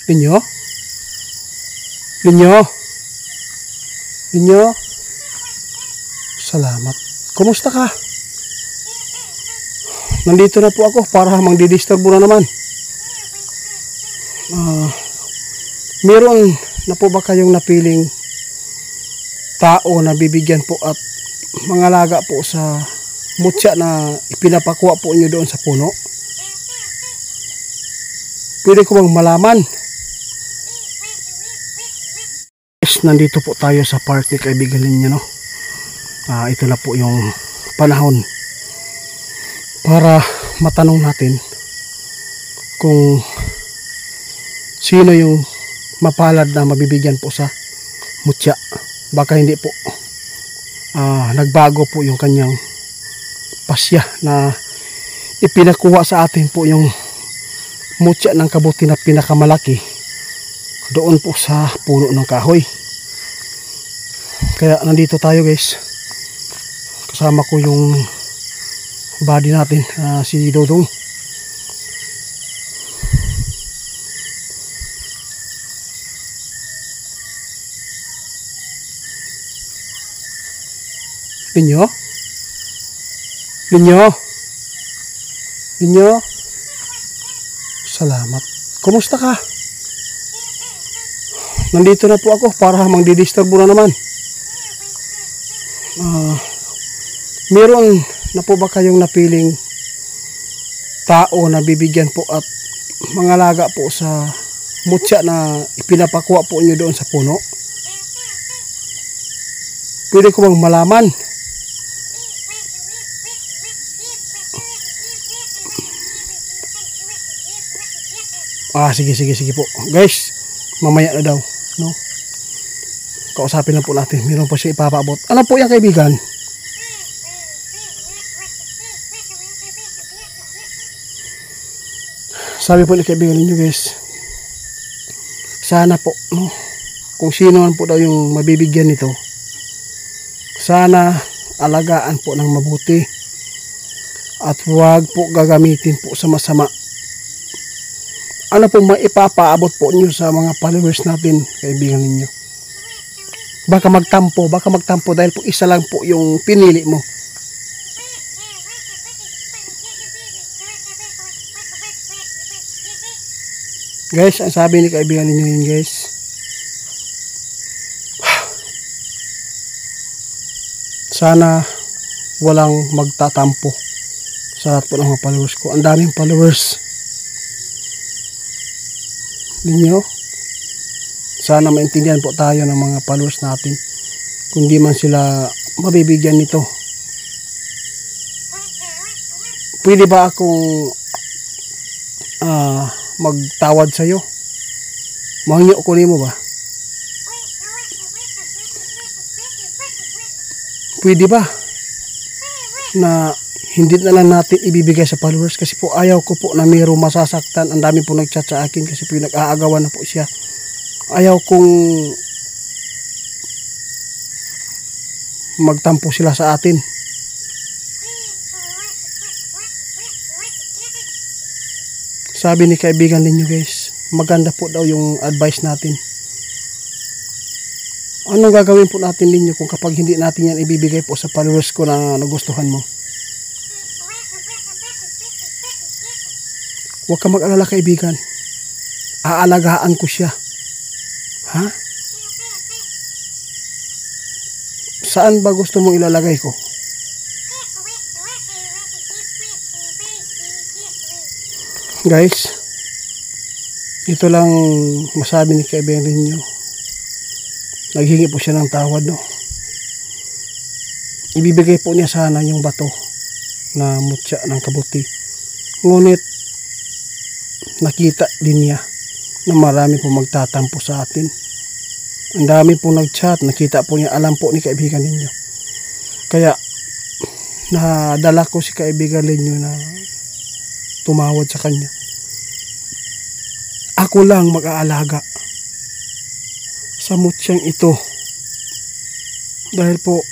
Linyo? Linyo? Linyo? Salamat. Kumusta ka? Nandito na po ako para magdidisturbo na naman. Meron na po ba kayong napiling tao na bibigyan po at mangalaga po sa mutya na ipinapakuha po nyo doon sa puno? Pwede ko bang malaman? Yes, nandito po tayo sa park ni kaibigan ninyo, no? Ito na po yung panahon para matanong natin kung sino yung mapalad na mabibigyan po sa mutya. Baka hindi po nagbago po yung kanyang pasya na ipinakuha sa atin po yung mutya ng kabuti na pinakamalaki doon po sa puno ng kahoy. Kaya nandito tayo, guys. Kasama ko yung buddy natin, si Dodong. Linyo? Linyo? Linyo? Salamat. Kumusta ka? Nandito na po ako para magdidisturbo na naman. Meron na po ba kayong napiling tao na bibigyan po at mangalaga po sa mutya na ipinapakuha po nyo doon sa puno? Pwede ko bang malaman? Sige po. Guys, mamaya na daw, no? Kausapin na po natin. Meron po siya ipapaabot. Ano po yung kaibigan? Sabi po ni kaibigan ninyo, guys, sana po, no, kung sino man po daw yung mabibigyan nito, sana alagaan po ng mabuti at huwag po gagamitin po sa masama. Ano po maipapaabot po niyo sa mga followers natin, kaibigan ninyo? Baka magtampo dahil po isa lang po yung pinili mo. Guys, ang sabi ni kaibigan ninyo yun, guys. Sana walang magtatampo sa lahat po ng mga followers ko. Ang daming followers ninyo. Sana maintindihan po tayo ng mga followers natin kung di man sila mabibigyan nito. Pwede ba akong magtawad sa iyo? Mahingyo ko nimo ba? Pwede ba na hindi na lang natin ibibigay sa followers, kasi po ayaw ko po na mayroong masasaktan. Ang dami po nagchat sa akin kasi po nag-aagawan na po siya. Ayaw kong magtampo sila sa atin. Sabi ni kaibigan ninyo, guys, maganda po daw yung advice natin. Anong gagawin po natin ninyo kung kapag hindi natin yan ibibigay po sa followers ko na nagustuhan mo? Huwag ka mag-alala, kaibigan. Aalagaan ko siya. Ha? Saan ba gusto mong ilalagay ko? Guys, ito lang masabi ni kaibigan ninyo. Naghingi po siya ng tawad, no? Ibibigay po niya sana yung bato na mutya ng kabuti. Ngunit nakita din niya na marami po magtatampo sa atin. Ang dami po nag-chat, nakita po niya, alam po ni kaibigan ninyo. Kaya nadala ko si kaibigan ninyo na tumawad sa kanya. Ako lang mag-aalaga sa mutyang ito dahil po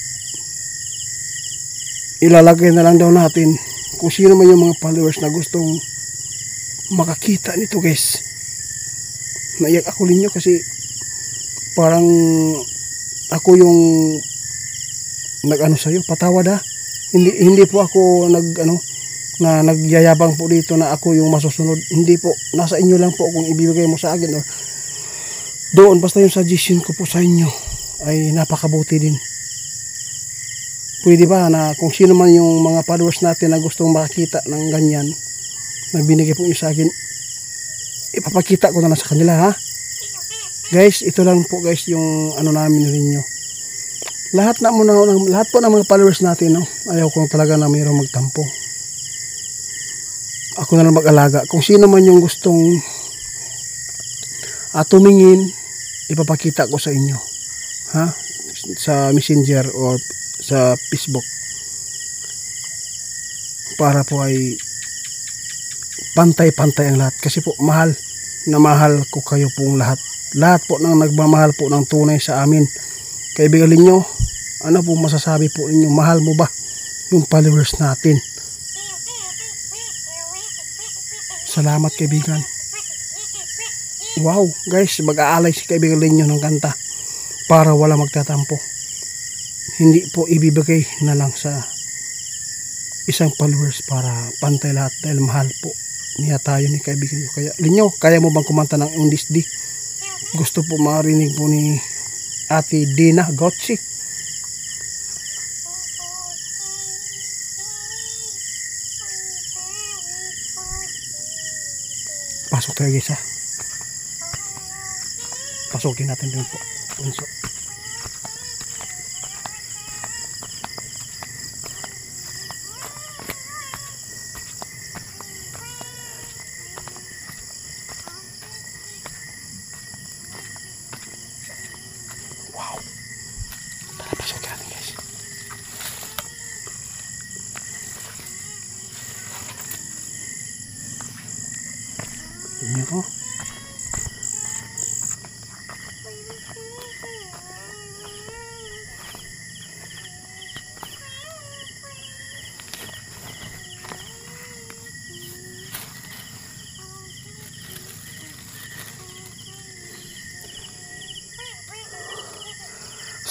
ilalagay na lang daw natin kung sino man yung mga followers na gustong makakita nito, guys. naiyak ako ninyo kasi parang ako yung nag-ano sa'yo, patawad ha. Hindi po ako na nagyayabang po dito na ako yung masusunod. Hindi po, nasa inyo lang po kung ibibigay mo sa akin or doon, basta yung suggestion ko po sa inyo ay napakabuti din. Pwede ba na kung sino man yung mga followers natin na gustong makakita ng ganyan na binigay po nyo sa akin, ipapakita ko na lang sa kanila ha. Guys, ito lang po guys yung namin ninyo. Lahat po ng mga followers natin, no, ayaw ko talaga na mayroong magtampo. Ako na lang mag-alaga. Kung sino man yung gustong tumingin, ipapakita ko sa inyo ha, sa Messenger or sa Facebook, para po ay pantay-pantay ang lahat. Kasi po mahal ko kayo pong lahat po ng nagmamahal po ng tunay sa amin. Kaibigan ninyo, ano po masasabi po ninyo? Mahal mo ba yung followers natin? Salamat kaibigan. Wow guys, mag-aalay si kaibigan ninyo ng kanta para wala magtatampo. Hindi po ibibigay na lang sa isang followers para pantay lahat dahil mahal po niya tayo ni kaibigan nyo. Kaya Linyo, kaya mo bang kumanta ng Undis D? Gusto po marinig po ni Ate Dina Gotsi. Pasok tayo guys ha. Pasukin natin din po. Punso. Wow. Tara, pasukin natin guys. Tingnan ko.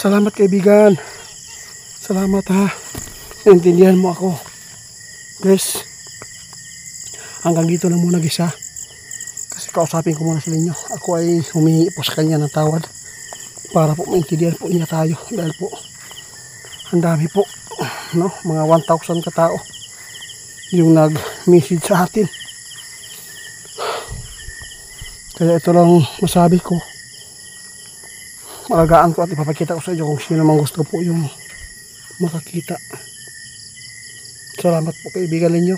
Salamat kaibigan. Salamat ha. Naintindihan mo ako. Guys, hanggang dito lang muna guys ha. Kasi kausapin ko muna sa inyo. Ako ay humingi po sa kanya ng tawad para po maintindihan po niya tayo. Dahil po, ang dami po, no? Mga 1,000 katao yung nag-message sa atin. Kaya ito lang masabi ko. Malagaan ko at ipapakita ko sa inyo kung sino man gusto po yung makakita. Salamat po kaibigan ninyo.